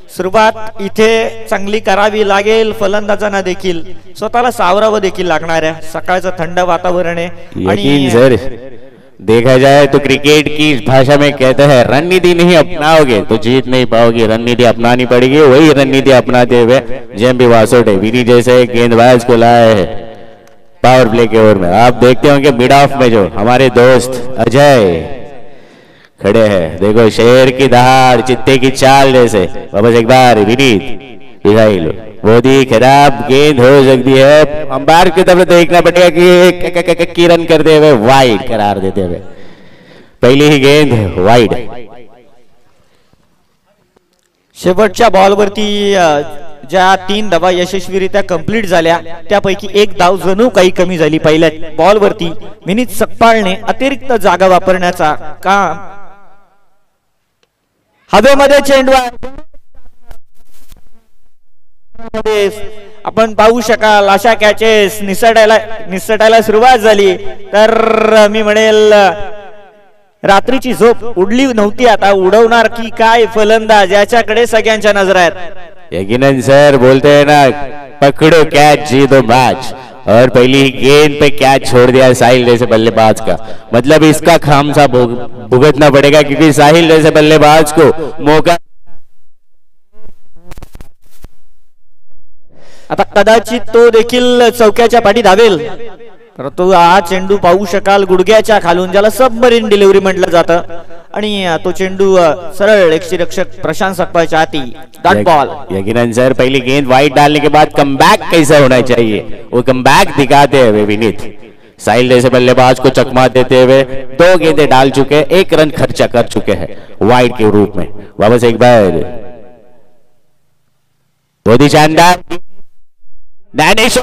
सुरुवात इथे चांगली करावी लागेल फलंदाजांना देखील, स्वतःला सावरावं देखील लागणार आहे. सकाळचं थंड वातावरण आहे आणि सर देखा जाए तो क्रिकेट की भाषा में कहते हैं रणनीति नहीं अपनाओगे तो जीत नहीं पाओगे, रणनीति अपनानी पड़ेगी. वही रणनीति अपनाते हुए जेएमपी वासोटे विनी जैसे गेंदबाज को लाए हैं पावर प्ले के ओवर में. आप देखते होंगे मिड ऑफ में जो हमारे दोस्त अजय खड़े हैं, देखो शेर की दहाड़ चित्ते की चाल जैसे. वापस एक बार विनीत मिसाइल, बहुत ही खराब गेंद हो सकती है. अंपायर की तरफ देखना पड़ेगा कि रन करते हुए वाइड करार देते हुए. पहली ही गेंद वाइड. शेवटच्या बॉलवरती ज्या 3 धावा यशस्वीरित्या कंप्लीट झाल्या त्यापैकी 1 धाव जणू काही कमी झाली. पहिल्या बॉलवरती विनीत सकपाळने अतिरिक्त जागा वापरण्याचा काम, हवेमध्ये चेंडू आपण पाहू शकाल. अशा कॅचेस निसटायला सुरुवात झाली तर मी म्हणेल रात्रीची झोप उडली नव्हती. आता उडवणार की काय फलंदाज याच्याकडे सगळ्यांच्या नजर आहेत. यकीनन सर बोलते हैं ना पकड़ो कैच जीतो मैच, और पहली गेंद पे कैच छोड़ दिया साहिल जैसे बल्लेबाज का. मतलब इसका खामसा भुगतना पड़ेगा क्योंकि साहिल जैसे बल्लेबाज को मौका. आता कदाचित तो देखील चौक्याच्या पाठी धावेल, परंतु हा चेंडू पाहू शकाल गुडघ्याच्या खालून, ज्याला सबमरीन डिलिव्हरी म्हटलं जातं, आणि तो चेंडू सरळ यष्टिरक्षक प्रशांत सकपाळच्या हाती. Dot ball. यकीनन सर पहली गेंद वाइड डालने के बाद कमबैक कैसा होना चाहिए वो कमबैक दिखाते हुए विनीत साहिल जैसे बल्लेबाज को चकमा देते हुए 2 गेंदें डाल चुके, 1 रन खर्चा कर चुके हैं वाइड के रूप में. वापस एक बार बहुत ही शानदार दानिश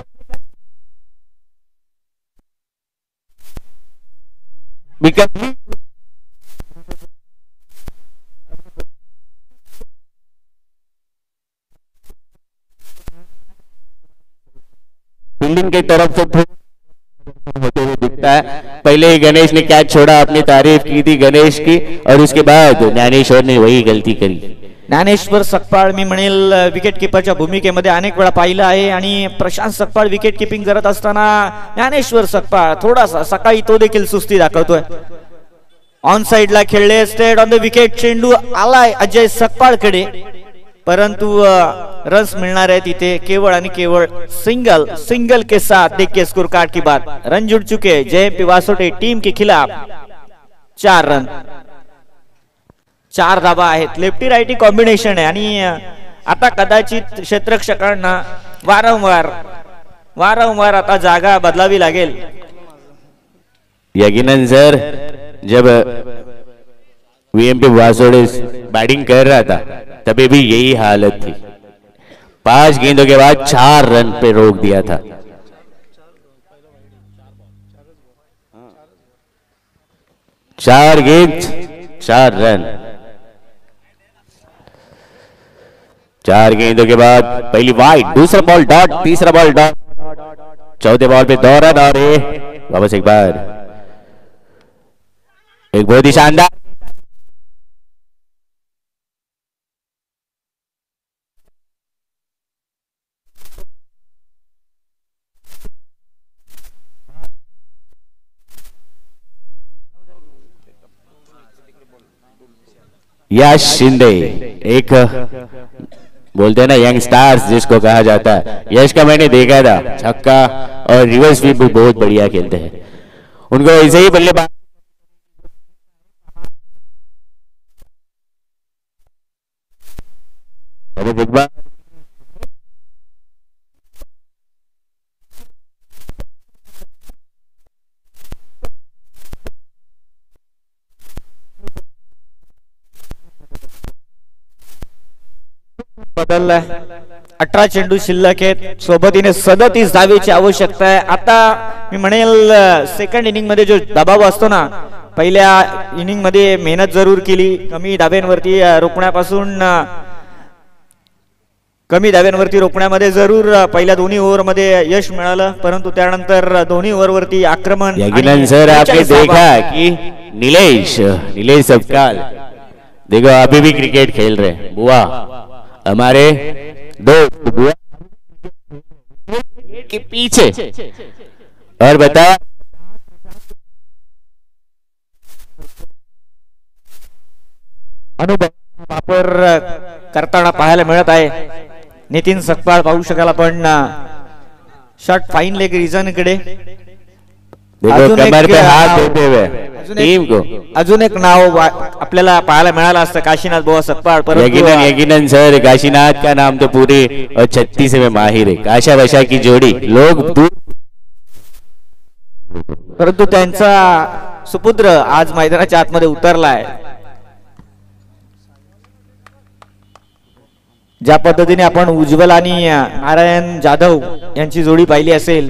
फील्डिंग की तरफ से होते हुए दिखता है. पहले ही गणेश ने कैच छोड़ा, अपनी तारीफ की थी गणेश की, और उसके बाद ज्ञानेश्वर ने वही गलती करी. ज्ञानेश्वर सकपाळ मी म्हणेल विकेट किपरच्या भूमिकेमध्ये अनेक वेळा पाहिलं आहे, आणि प्रशांत सकपाळ विकेट किपिंग करत असताना ज्ञानेश्वर सकपाळ थोडासा सकाळी तो देखील सुस्ती दाखवतोय. ऑन साइडला खेळले, स्ट्रेट ऑन द विकेट चेंडू आलाय अजय सकपाळकडे, परंतु रन्स मिलना रहे तिथे केवळ आणि केवळ सिंगल के साथ. देखिए स्कोर कार्ड की बात, रन जुड़ चुके जेएमपी वासोटे टीम के खिलाफ. 4 रन, 4 धाबा आहेत. लेफ्टी राइटी कॉम्बिनेशन आहे, आणि आता कदाचित क्षेत्ररक्षकांना वारंवार आता जागा बदलावी लागेल. यकीनन सर जब वीएमपी वासोड़े बैटिंग कर रहा था तभी भी यही हालत थी. 5 गेंदों के बाद 4 रन पे रोक दिया था. 4 गेंद 4 रन. 4 गेंदों के बाद पहली वाइड, दूसरा बॉल डॉट, तीसरा बॉल डॉट, चौथे बॉल पे 2 रन. और वापस एक बार एक बहुत ही शानदार यश शिंदे, एक बोलते हैं ना यंग स्टार्स जिसको कहा जाता है. यश का मैंने देखा था, छक्का और रिवर्स स्वीप भी बहुत बढ़िया खेलते हैं. उनको ऐसे ही बल्लेबाज एक बार बदललाय. 18 चेंडू शिल्लक आहेत, सोबतीने 37 धावेची आवश्यकता आहे. आता मी म्हणेल सेकंड इनिंग मध्ये जो दबाव असतो ना, पहिल्या इनिंग मध्ये मेहनत जरूर केली, कमी धाव्यांवरती रोखण्यामध्ये जरूर पहिल्या दोन्ही ओव्हर मध्ये यश मिळालं, परंतु त्यानंतर दोन्ही ओव्हर वरती आक्रमण. यकीनन सर आपने देखा कि नीलेश सकपाळ देखो अभी भी क्रिकेट खेल रहे हैं. बुआ हमारे दो के पीछे। और बता अनुभव वापर करताना पाहायला मिळत आहे नितीन सकपाळ पाहू शकाल आपण शॉट फाईन लेग रिझन कडे देखो कमर पे हाथ देते हुए टीम को अजून एक नाव आपल्याला पाहायला मिळालं असतं काशीनाथ बुवा सकपाळ यकीनन यकीनन सर काशीनाथ का नाम तो पूरे और 36 में माहिर है काशा वशा की जोड़ी लोग दूर परंतु त्यांचा सुपुत्र आज मैदानाच्या आतमध्ये उतरलाय ज्या पद्धतीने आपण उज्ज्वल आणि नारायण जाधव यांची जोडी पाहिली असेल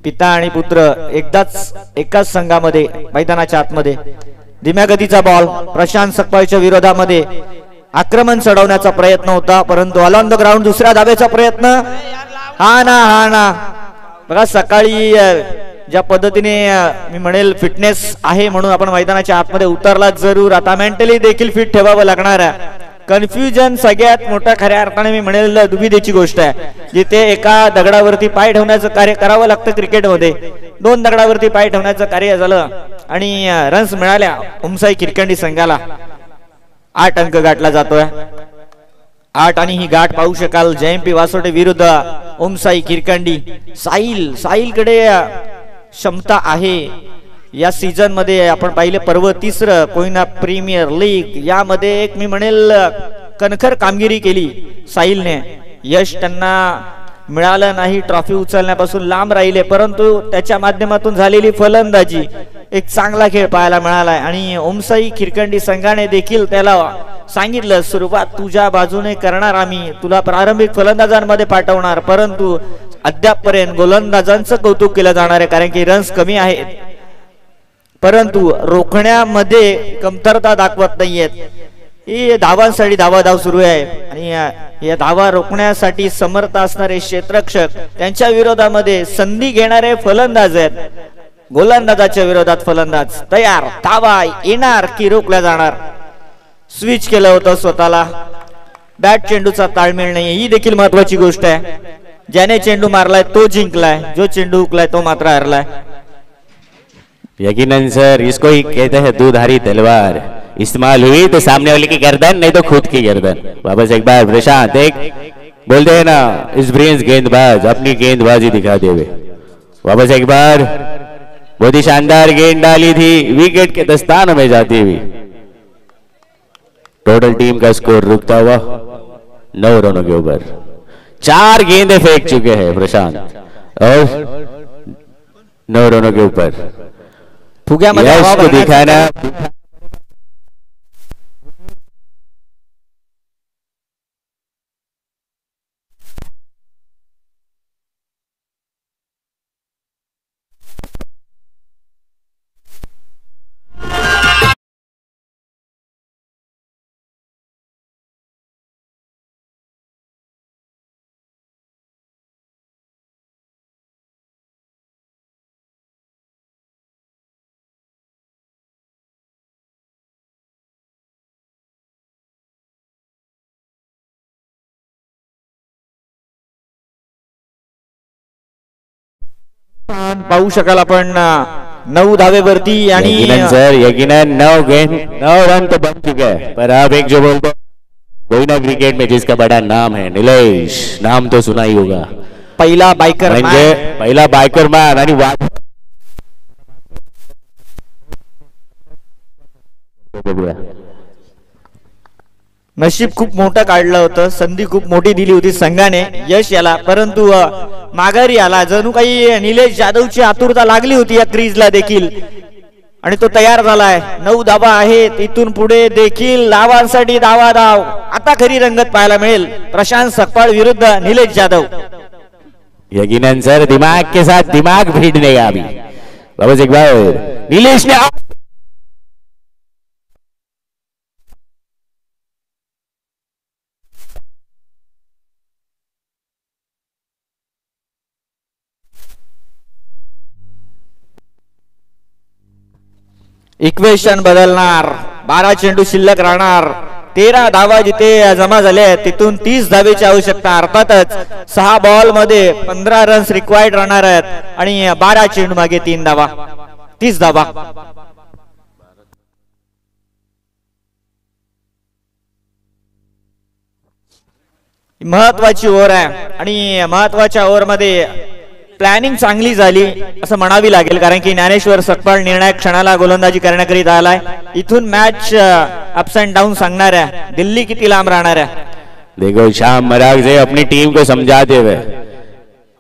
पिता आणि पुत्र एकाच संघामध्ये मैदानाच्या आतमध्ये धीम्या गतीचा बॉल प्रशांत सकपाळच्या विरोधामध्ये आक्रमण चढवण्याचा प्रयत्न होता परंतु ऑल ऑन द ग्राउंड दुसऱ्या धावेचा प्रयत्न हा ना बघा सकाळी ज्या पद्धतीने मी म्हणेल फिटनेस आहे म्हणून आपण मैदानाच्या आतमध्ये उतरला जरूर आता मेंटली देखील फिट ठेवावं लागणार आहे कन्फ्युजन सगळ्यात मोठा खऱ्या अर्थाने मी म्हणेल दुविधेची गोष्ट आहे जिथे एका दगडावरती पाय ठेवण्याचं कार्य करावं लागतं क्रिकेटमध्ये दोन दगडावरती पाय ठेवण्याचं कार्य झालं आणि रन्स मिळाल्या उमसाई किरकंडी संघाला 8 अंक गाठला जातोय 8 आणि ही गाठ पाहू शकाल जयंपी वासोटे विरुद्ध उमसाई किरकंडी साहिल कडे क्षमता आहे या सीझन मध्ये आपण पाहिले पर्व तिसरं कोयना प्रीमियर लीग यामध्ये एक मी म्हणेल कणखर कामगिरी केली साहिलने यश त्यांना मिळालं नाही ट्रॉफी उचलण्यापासून लांब राहिले परंतु त्याच्या माध्यमातून झालेली फलंदाजी एक चांगला खेळ पाहायला मिळालाय आणि ओमसाई खिरकंडी संघाने देखील त्याला सांगितलं सुरुवात तुझ्या बाजूने करणार आम्ही तुला प्रारंभिक फलंदाजांमध्ये पाठवणार परंतु अद्यापपर्यंत गोलंदाजांचं कौतुक केलं जाणार आहे कारण की रन्स कमी आहेत परंतु रोखण्यामध्ये कमतरता दाखवत नाहीयेत ही धावांसाठी धाव सुरू आहे आणि या धावा रोखण्यासाठी समर्थ असणारे क्षेत्ररक्षक त्यांच्या विरोधामध्ये संधी घेणारे फलंदाज आहेत गोलंदाजाच्या विरोधात फलंदाज तयार धावा येणार की रोखल्या जाणार स्विच केलं होतं स्वतःला बॅट चेंडूचा ताळमेळ नाही ही देखील महत्वाची गोष्ट आहे ज्याने चेंडू मारलाय तो जिंकलाय जो चेंडू हुकलाय तो मात्र हरलाय यकीनन सर इसको ही कहते हैं दूधारी तलवार इस्तेमाल हुई तो सामने वाले की गर्दन नहीं तो खुद की गर्दन वापस एक बार प्रशांत एक बोलते हैं ना एक्सपीरियंस गेंदबाज अपनी गेंदबाजी दिखाते हुए वापस एक बार बहुत ही शानदार गेंद डाली थी विकेट के दस्ताने में जाती हुई टोटल टीम का स्कोर रुकता हुआ 9 रनों के ऊपर 4 गेंदें फेंक चुके हैं प्रशांत और 9 रनों के ऊपर यश को दिखाना पाहू शकाल आपण 9 धावेवरती आणि सर यकीनन 9 रन तो बन चुके हैं पर अब एक जो बोलते कोई ना क्रिकेट में जिसका बड़ा नाम है नीलेश नाम तो सुना ही होगा पहिला बायकर मॅन आणि नशीब खूप मोठं काढलं होतं संधी खूप मोठी दिली होती संघाने यश याला परंतु माघारी आला जणू काही निलेश जाधवची आतुरता लागली होती या क्रीजला देखील आणि तो तयार झालाय 9 धावा आहेत इथून पुढे देखील धावांसाठी धाव आता खरी रंगत पाहायला मिळेल प्रशांत सकपाळ विरुद्ध निलेश जाधव यकीनन सर दिमाग के साथ दिमाग भिड़ने का अभी वापस एक बार नीलेश ने इक्वेशन बदलणार 12 चेंडू शिल्लक राहणार 13 धावा जिथे जमा झाल्या आहेत तिथून 30 धावेची आवश्यकता. अर्थातच 6 बॉल मध्ये 15 रन्स रिक्वायर्ड राहणार आहेत आणि 12 चेंडू मागे 3 धावा, 30 धावा. महत्वाची ओव्हर आहे आणि महत्वाच्या ओव्हर मध्ये प्लॅनिंग चांगली झाली असं म्हणावी लागेल, कारण की ज्ञानेश्वर सकपाळ निर्णायक क्षणाला गोलंदाजी करण्याकरिता आलाय. इथून मॅच अप्स अँड डाऊन सांगणार आहे, दिल्ली किती लांब राहणार आहे. देखो शाम मराग से अपनी टीम को समझाते हुए,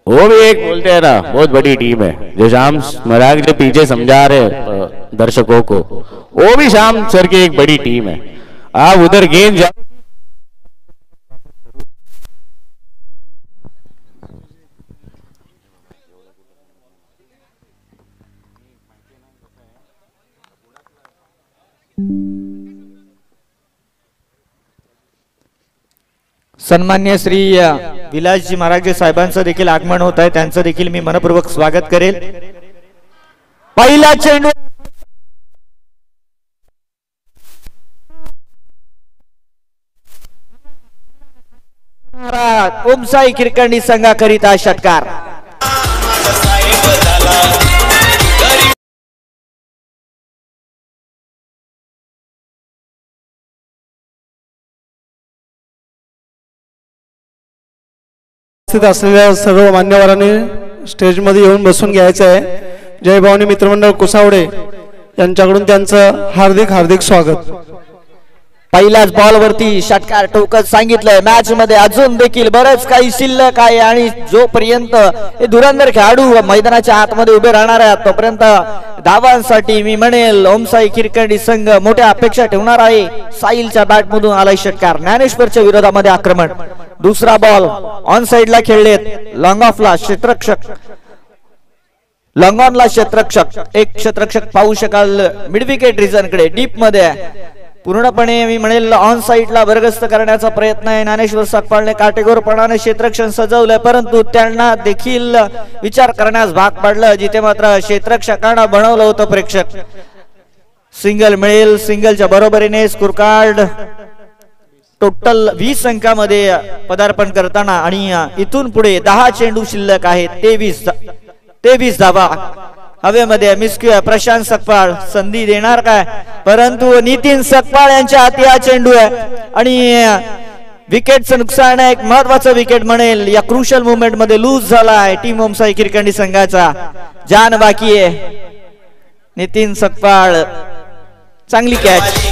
वो भी एक बोलते हैं ना बहुत बड़ी टीम है, जो शाम मराग जो पीछे समझा रहे दर्शकों को, वो भी शाम सर की एक बड़ी टीम है. आप उधर गेंद सन्मान्य श्री विलासजी महाराज साहेबांचं देखील आगमन होत आहे, त्यांचं देखील मी मनपूर्वक स्वागत करेल. पहिला चेंडू ओमसाई किरकंडी संघाकरिता षटकार. असलेल्या सर्व मान्यवरांनी स्टेजमध्ये येऊन बसून घ्यायचं आहे. जय भवानी मित्रमंडळ कुसावडे यांच्याकडून त्यांचं हार्दिक हार्दिक स्वागत. पहिल्याच बॉल वरती षटकार ठोकत सांगितलंय. मॅच मध्ये अजून देखील बरंच काही शिल्लक आहे आणि जोपर्यंत हे धुरंधर खेळाडू मैदानाच्या आतमध्ये उभे राहणार आहेत तोपर्यंत धावांसाठी मी म्हणेल ओमसाई किरकंडी संघ मोठ्या अपेक्षा ठेवणार आहे. साहिलच्या बॅट मधून आलाय षटकार. ज्ञानेश्वरच्या विरोधामध्ये आक्रमण. दुसरा बॉल ऑन साइडला खेळलेत. लॉंग ऑफला क्षेत्ररक्षक, लॉंग ऑनला क्षेत्ररक्षक, एक क्षेत्ररक्षक पाहू शकाल मिड विकेट रिजनकडे डीप मध्ये पूर्णपणे मी म्हणेल ऑन साइडला बरगस्त करण्याचा प्रयत्न आहे. ज्ञानेश्वर सकपाळने काटेकोरपणाने क्षेत्ररक्षण सजवलंय, परंतु त्यांना देखील विचार करण्यास भाग पडलं जिथे मात्र क्षेत्ररक्षकांना बनवलं होतं प्रेक्षक. सिंगल मिळेल. सिंगलच्या बरोबरीने स्कोर कार्ड टोटल 20 अंकामध्ये पदार्पण करताना आणि इथून पुढे 10 चेंडू शिल्लक आहेत. 23 धावा हवेमध्ये. मिस्क्यू प्रशांत सकपाळ संधी देणार काय, परंतु नितीन सकपाळ यांच्या हाती हा चेंडू आहे आणि विकेटचं नुकसान आहे. एक महत्वाचं विकेट म्हणेल या क्रुशल मुवमेंट मध्ये लूज झाला आहे टीम ओमसाई किरकंडी संघाचा. जान बाकी आहे. नितीन सकपाळ चांगली कॅच.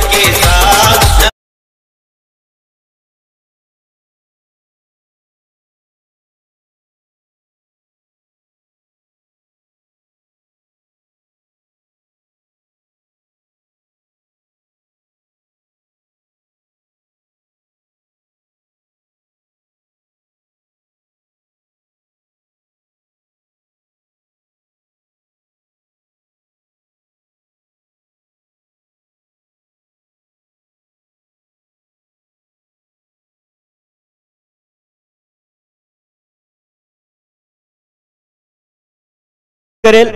करेल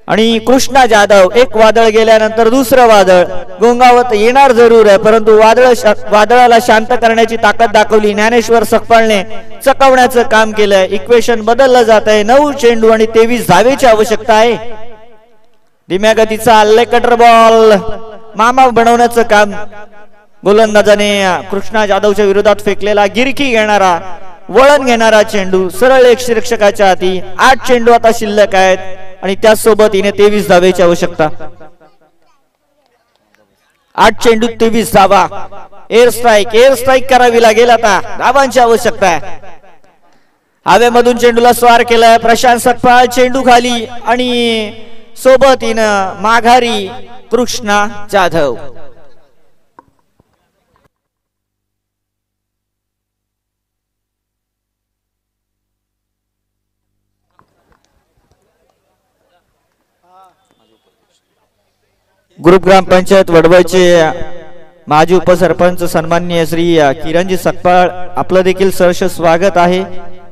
आणि कृष्णा जाधव. एक वादळ गेल्यानंतर दुसरं वादळ गोंगावत येणार जरूर आहे, परंतु वादळाला शांत करण्याची ताकद दाखवली. ज्ञानेश्वर सकपाळने चकवण्याचं काम केलंय. इक्वेशन बदललं जात आहे. 9 चेंडू आणि 23 धावेची आवश्यकता आहे. धीम्या गतीचा लेग कटर बॉल मामा बनवण्याचं काम गोलंदाजाने कृष्णा जाधवच्या विरोधात फेकलेला. गिरकी घेणारा, वळण घेणारा चेंडू सरळ एक शिक्षकाच्या हाती. 8 चेंडू आता शिल्लक आहेत आणि त्याचसोबत हिने 23 धावेची आवश्यकता. 8 चेंडू 23 धावा. एअर स्ट्राईक करावी लागेल. आता धावांची आवश्यकता आहे. हवेमधून चेंडूला स्वार केलाय प्रशांत सकपाळ. चेंडू खाली आणि सोबत हिनं माघारी कृष्णा जाधव. ग्रुप ग्रामपंचायत वडवळचे माजी उपसरपंच सन्माननीय श्री किरणजी सकपाळ, आपलं देखील सहर्ष स्वागत आहे.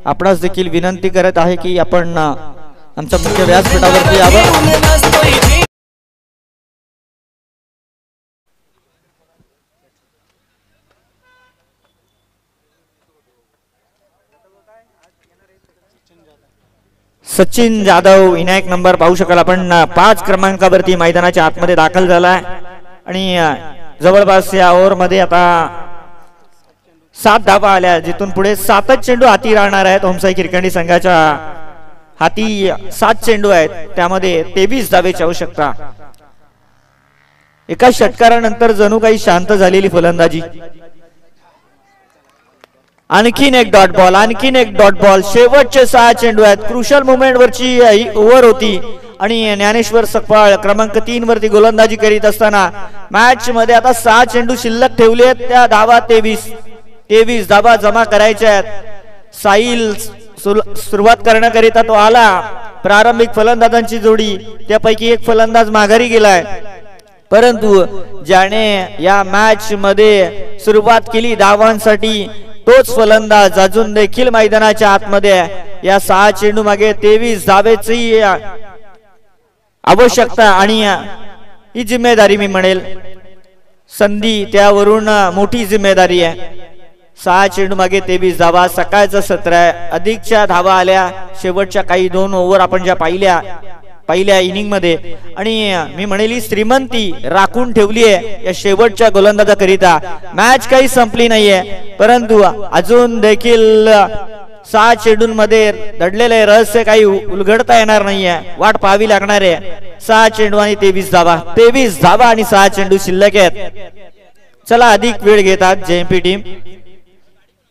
आपणास देखील विनंती करत आहे की आपण आमच्या मुख्य व्यासपीठावरती यावं. सचिन जाधव विनायक नंबर पाहू शकाल आपण 5 क्रमांकावरती मैदानाच्या आतमध्ये दाखल झालाय आणि जवळपास या ओव्हर मध्ये आता 7 धावा आल्या, जिथून पुढे 7च चेंडू हाती राहणार आहेत. होमसाई खिरकंडी संघाच्या हाती 7 चेंडू आहेत, त्यामध्ये 23 धावेची आवश्यकता. एका षटकारानंतर जणू काही शांत झालेली फलंदाजी. आणखीन एक डॉट बॉल, आणखीन एक डॉट बॉल. शेवटचे 6 चेंडू आहेत. क्रुशल मुवमेंट वरची ओव्हर होती आणि ज्ञानेश्वर सकपाळ क्रमांक 3 वरती गोलंदाजी करीत असताना मॅच मध्ये आता 6 चेंडू शिल्लक ठेवले आहेत. त्या धावा 23 धावा जमा करायच्या आहेत. साहिल सुरुवात करण्याकरिता तो आला. प्रारंभिक फलंदाजांची जोडी, त्यापैकी एक फलंदाज माघारी गेलाय, परंतु ज्याने या मॅच मध्ये सुरुवात केली धावांसाठी तोच फलंदाज अजून देखील मैदानाच्या आतमध्ये. या 6 चेंडू मागे 23 धावेची आवश्यकता आणि ही जिम्मेदारी मी म्हणेल, संधी त्यावरून मोठी जिम्मेदारी आहे. 6 चेंडू मागे 23 धावा. सकाळचं सत्र आहे, अधिकच्या धावा आल्या शेवटच्या काही 2 ओव्हर आपण ज्या पहिल्या इनिंग मध्ये, आणि मी म्हणेल ही श्रीमंती राखून ठेवली आहे या शेवटच्या गोलंदाजाकरिता. मॅच काही संपली नाहीये, परंतु अजून देखील 6 चेंडूंमध्ये दडलेले रहस्य काही उलगडता येणार नाहीये, वाट पाहावी लागणार आहे. 6 चेंडू आणि 23 धावा आणि 6 चेंडू शिल्लक आहेत. चला अधिक वेळ घेतात जेएमपी टीम.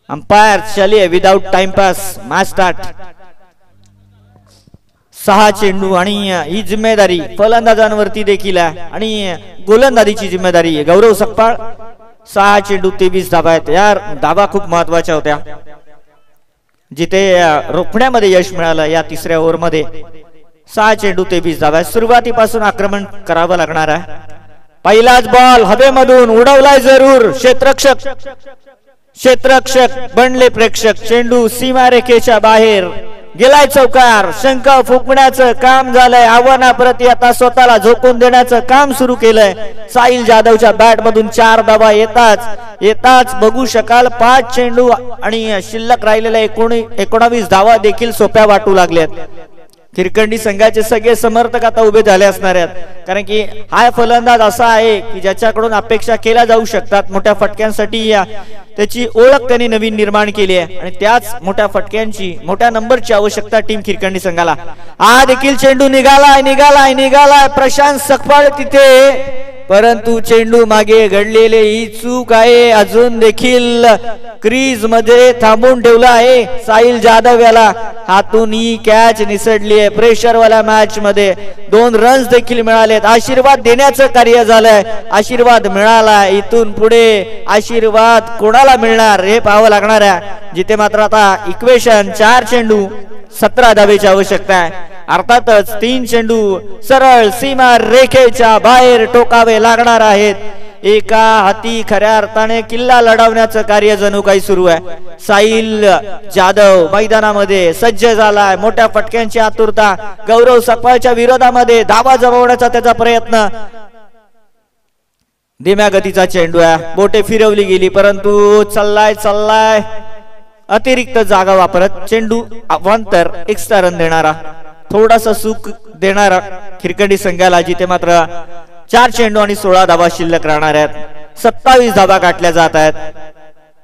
अंपायर चलिए without time pass, match start. 6 चेंडू आणि ही जिम्मेदारी फलंदाजांवरती देखील आहे आणि गोलंदाजीची जिम्मेदारी गौरव सकपाळ. 6 चेंडू 23 धावा आहेत. या धावा खूप महत्वाच्या होत्या, जिथे रोखण्यामध्ये यश मिळालं या 3ऱ्या ओव्हर मध्ये. 6 चेंडू 23 धावा. सुरुवातीपासून आक्रमण करावं लागणार आहे. पहिलाच बॉल हवेमधून उडवलाय जरूर. क्षेत्ररक्षक बनले प्रेक्षक. चेंडू सीमारेषेच्या बाहेर गेलाय चौकार. शंका फुंकण्याचं काम झालंय. आव्हानाप्रती आता स्वतःला झोकून देण्याचं काम सुरू केलंय. साहिल जाधवच्या बॅट मधून 4 धावा येताच बघू शकाल 5 चेंडू आणि शिल्लक राहिलेल्या 19 धावा देखील सोप्या वाटू लागल्यात. खिरकंडी संघाचे सगळे समर्थक आता उभे झाले असणार आहेत, कारण की हा फलंदाज असा आहे की ज्याच्याकडून अपेक्षा केल्या जाऊ शकतात मोठ्या फटक्यांसाठी. त्याची ओळख त्यांनी नवीन निर्माण केली आहे आणि त्याच मोठ्या फटक्यांची, मोठ्या नंबरची आवश्यकता टीम खिरकंडी संघाला. हा देखील चेंडू निघालाय. प्रशांत सकपाळ तिथे, परंतु चेंडू मागे घडलेले ही चूक आहे. अजून देखील क्रीज मध्ये थांबून ठेवला आहे साहिल जाधव याला. हातून ही कॅच निसटली आहे. प्रेशर वाल्या मॅच मध्ये 2 रन्स देखील मिळालेत. आशीर्वाद देण्याचं कार्य झालंय. आशीर्वाद मिळाला. इथून पुढे आशीर्वाद कोणाला मिळणार हे पाहावं लागणार आहे, जिथे मात्र आता इक्वेशन 4 चेंडू 17 धावेची आवश्यकता आहे. अर्थातच 3 चेंडू सरळ सीमा रेखेच्या बाहेर टोकावे लागणार आहेत. एका हाती खऱ्या अर्थाने किल्ला लढवण्याचं कार्य जणू काही सुरू आहे. साहिल जाधव मैदानामध्ये सज्ज झालाय. मोठ्या फटक्यांची आतुरता. गौरव सकपाळच्या विरोधामध्ये धावा जमवण्याचा त्याचा प्रयत्न. धीम्या गतीचा चेंडू आहे. बोटे फिरवली गेली, परंतु चाललाय अतिरिक्त जागा वापरत चेंडू अवांतर एक्स्ट्रा रन देणारा, थोडासा सुख देणारा खिरकंडी संघाला, जिथे मात्र 4 चेंडू आणि 16 धावा शिल्लक राहणार आहेत. 27 धावा गाठल्या जात आहेत.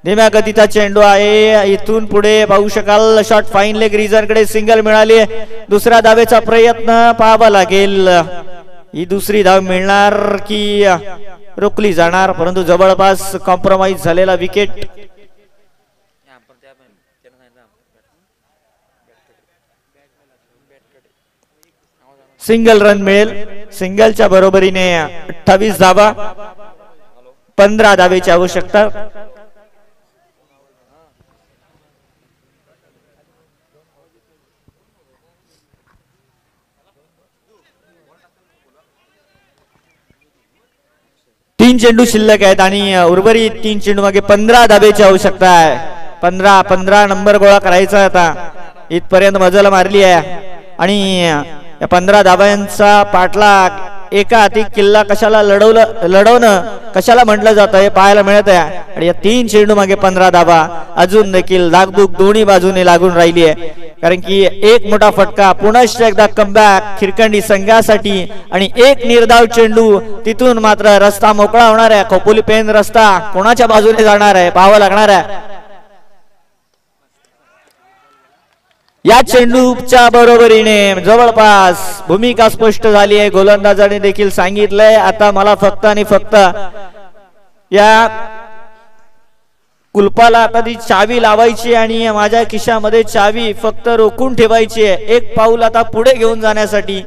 धीम्या गतीचा चेंडू आहे. इथून पुढे पाहू शकाल शॉट फाईन लेग रिझनकडे सिंगल मिळाली. दुसऱ्या धावेचा प्रयत्न पाहावा लागेल. ही दुसरी धाव मिळणार की रोखली जाणार, परंतु जवळपास कॉम्प्रोमाइज झालेला विकेट. सिंगल रन मिळेल. सिंगलच्या बरोबरीने 28 धावा, 15 धावेची आवश्यकता. तीन चेंडू शिल्लक आहेत आणि उर्वरित 3 चेंडू मागे 15 धावेची आवश्यकता आहे. 15 नंबर गोळा करायचा आता. इथपर्यंत मजल मारली आहे आणि या 15 धाव्यांचा पाठलाग, एका हाती किल्ला कशाला लढवणं कशाला म्हटलं जातं हे पाहायला मिळत आहे. आणि या 3 चेंडू मागे 15 धावा अजून देखील धाकधूक दोन्ही बाजूने लागून राहिली आहे. कारण की एक मोठा फटका पुनश्च एकदा कमबॅक खिरकंडी संघासाठी आणि एक निर्धाव चेंडू तिथून मात्र रस्ता मोकळा होणार आहे. खोपोली पेन रस्ता कोणाच्या बाजूने जाणार आहे पाहावं लागणार आहे. या चेंडूच्या बरोबरीने जवळपास भूमिका स्पष्ट झाली आहे. गोलंदाजाने देखील सांगितलंय आता मला फक्त आणि फक्त या कुलपाला आता ती चावी लावायची आणि माझ्या खिशामध्ये चावी फक्त रोखून ठेवायची आहे. एक पाऊल आता पुढे घेऊन जाण्यासाठी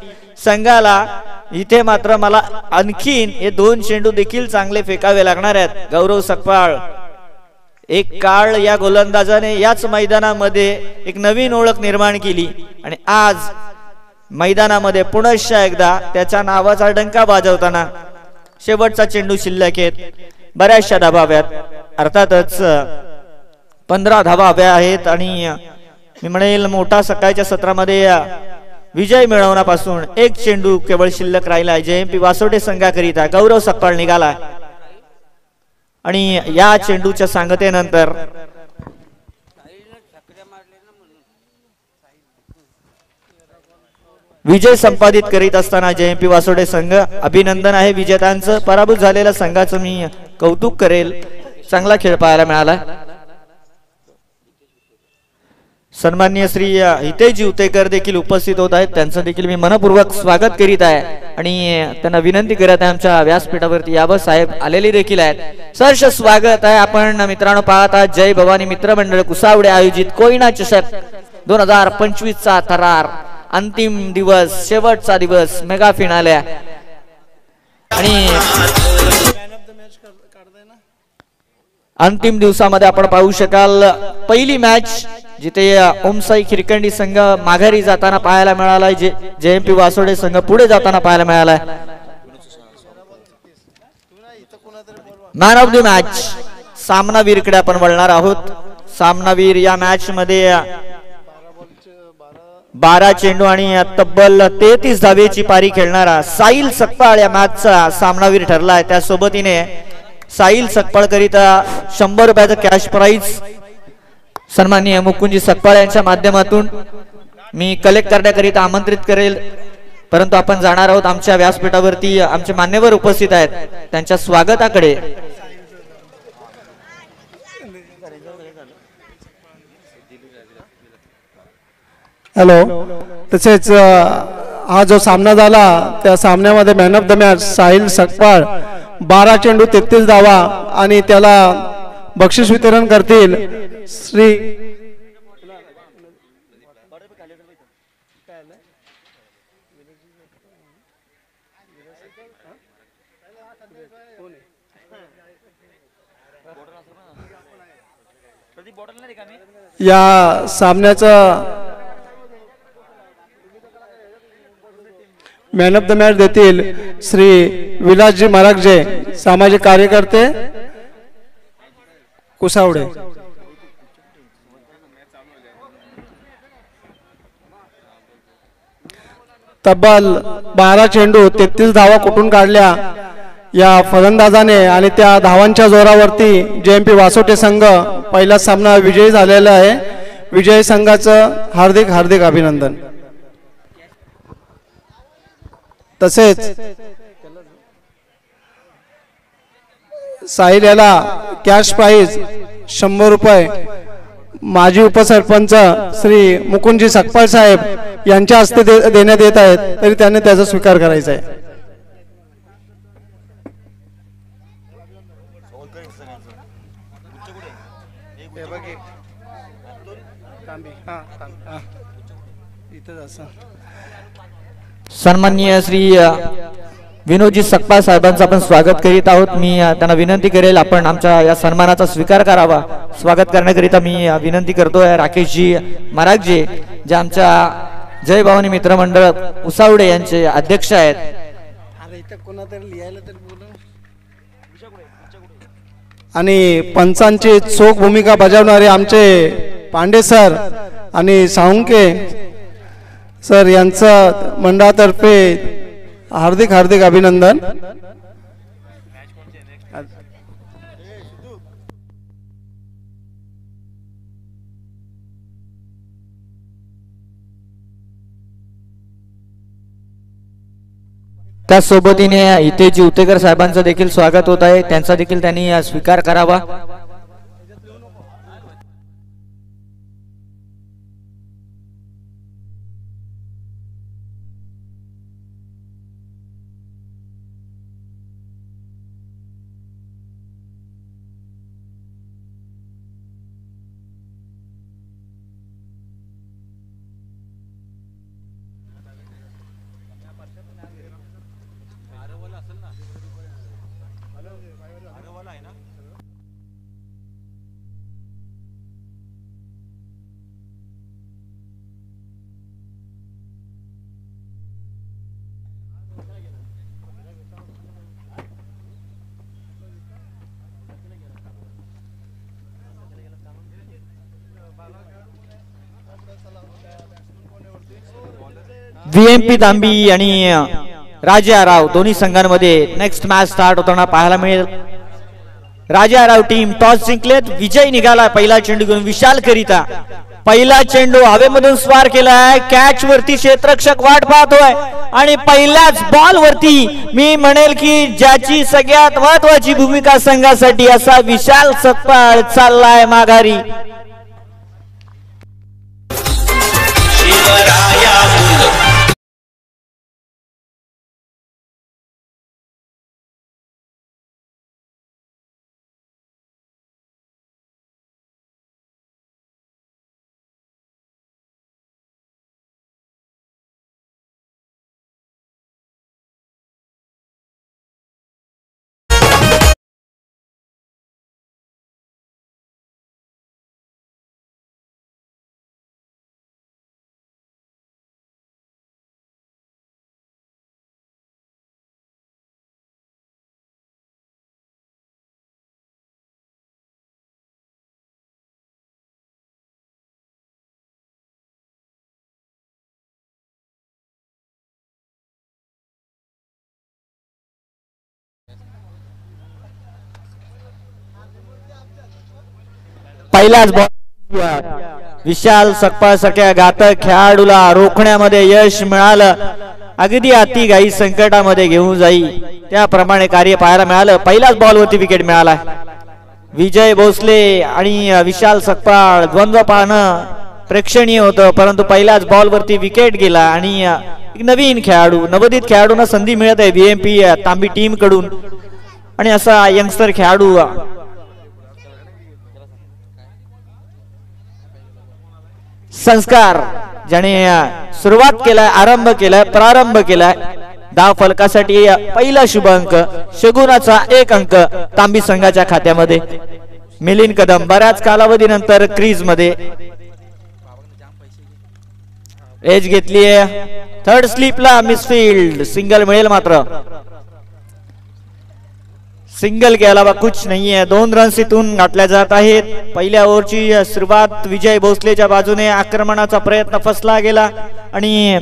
संघाला इथे मात्र मला आणखीन हे 2 चेंडू देखील चांगले फेकावे लागणार आहेत. गौरव सकपाळ एक काळ या गोलंदाजाने याच मैदानामध्ये एक नवीन ओळख निर्माण केली आणि आज मैदानामध्ये पुनश्च एकदा त्याच्या नावाचा डंका वाजवताना शेवटचा चेंडू शिल्लक आहेत. बऱ्याचशा धावा हव्यात अर्थातच 15 धावा हव्या आहेत आणि मी म्हणेल मोठा सकाळच्या सत्रामध्ये विजय मिळवण्यापासून एक चेंडू केवळ शिल्लक राहिला. JMP वासोटे संघाकरिता गौरव सकपाळ निघाला आणि या चेंडूच्या सांगतेनंतर विजय संपादित करीत असताना JMP वासोटे संघ अभिनंदन आहे विजेत्यांचं. पराभूत झालेल्या संघाचं मी कौतुक करेल. चांगला खेळ पाहायला मिळाला. सन्माननीय श्री हितेजी उतेकर देखील उपस्थित होत आहेत. त्यांचं देखील मी मनपूर्वक स्वागत करीत आहे आणि त्यांना विनंती करत आहे आमच्या व्यासपीठावरती यावं. साहेब आलेले देखील आहेत. सहर्ष स्वागत आहे. आपण मित्रांनो पाहत आहात जय भवानी मित्रमंडळ कुसावडे आयोजित कोयना चषक 2025 चा थरार अंतिम दिवस शेवटचा दिवस मेगा फिनाले आणि अंतिम दिवसामध्ये आपण पाहू शकाल पहिली मॅच जिथे ओमसाई खिरकंडी संघ माघारी जाताना पाहायला मिळाला. JMP वासोडे संघ पुढे जाताना पाहायला मिळाला. मॅन ऑफ द मॅच सामनावीरकडे आपण वळणार आहोत. सामनावीर या मॅच मध्ये 12 चेंडू आणि तब्बल 33 धावेची पारी खेळणारा साहिल सकपाळ या मॅचचा सामनावीर ठरला आहे. त्यासोबतीने साहिल सकपाळ करिता 100 रुपयाचं कॅश प्राइज सन्माननीय मुकुंदजी सकपाळ यांच्या माध्यमातून मी कलेक्ट करण्याकरिता आमंत्रित करेल. परंतु आपण जाणार आहोत आमच्या व्यासपीठावरती आमचे मान्यवर उपस्थित आहेत त्यांच्या स्वागताकडे. हॅलो. तसेच हा जो सामना झाला त्या सामन्यामध्ये man of the match Sahil Sakpal 12 चेंडू 33 धावा आणि त्याला बक्षीस वितरण करतील श्री या सामन्याचा मॅन ऑफ द मॅच देतील श्री विलासजी मरागजे सामाजिक कार्यकर्ते कुसावडे. तब्बल 12 चेंडू 33 धावा कुठून काढल्या या फलंदाजाने आणि त्या धावांच्या जोरावरती JMP वासोटे संघ पहिला सामना विजयी झालेला आहे. विजयी संघाचं हार्दिक हार्दिक अभिनंदन. तसेच साहिल याला कॅश प्राइज 100 रुपये माजी उपसरपंच श्री मुकुंदजी सकपाळ साहेब यांच्या हस्ते देण्यात येत आहेत. तरी त्यांनी त्याचा स्वीकार करायचा आहे. सन्माननीय श्री विनोदजी सकपाळ साहेबांचं आपण स्वागत करीत आहोत. मी त्यांना विनंती करेल आपण आमच्या या सन्मानाचा स्वीकार करावा. स्वागत करण्याकरिता मी विनंती करतोय राकेशजी मरागजे जे आमच्या जय भवानी मित्रमंडळ उसावडे यांचे अध्यक्ष आहेत. आणि पंचांची चोख भूमिका बजावणारे आमचे पांडे सर आणि साळुंके सर यांचं मंडळातर्फे हार्दिक हार्दिक अभिनंदन. त्याच सोबतीने इथे जिवतेकर साहेबांचं देखील स्वागत होत आहे, त्यांचा देखील त्यांनी स्वीकार करावा. व्हीएमपी तांबी आणि राजा राव दोन्ही संघांमध्ये नेक्स्ट मॅच स्टार्ट होताना पाहायला मिळेल. राजा राव टीम टॉस जिंकलेत, विजय निघाला पहिला चेंडू घेऊन विशाल करिता. पहिला चेंडू हवेमधून स्वार केलाय, कॅच वरती क्षेत्ररक्षक वाट पाहतोय आणि पहिल्याच बॉल वरती मी म्हणेल की ज्याची सगळ्यात महत्वाची भूमिका संघासाठी असा विशाल सकपाळ चाललाय माघारी. पहिलाच बॉल विशाल सकपाळ सारख्या घातक खेळाडूला रोखण्यामध्ये यश मिळालं. अगदी अति घाई संकटामध्ये घेऊन जाईल त्याप्रमाणे कार्य पाहायला मिळालं. पहिल्याच बॉलवरती विकेट मिळाला. विजय भोसले आणि विशाल सकपाळ द्वंद्व पाहणं प्रेक्षणीय होतं, परंतु पहिल्याच बॉलवरती विकेट गेला आणि एक नवीन खेळाडू नवोदित खेळाडूंना संधी मिळत आहे व्हीएमपी तांबी टीम कडून. आणि असा यंगस्टर खेळाडू संस्कार ज्याने सुरुवात केलाय, आरंभ केलाय, प्रारंभ केलाय. धाव फलकासाठी पहिला शुभ अंक, शगुनाचा 1 अंक तांबी संघाच्या खात्यामध्ये. मिलिंद कदम बऱ्याच कालावधीनंतर क्रीज मध्ये एज घेतलीये. थर्ड स्लिपला मिसफील्ड, सिंगल मिळेल मात्र सिंगल के अलावा कुछ नहीं है. 2 रन्स इथून गाठल्या जात आहेत. पहिल्या ओव्हरची सुरुवात विजय भोसलेच्या बाजूने, आक्रमणाचा प्रयत्न फसला गेला आणि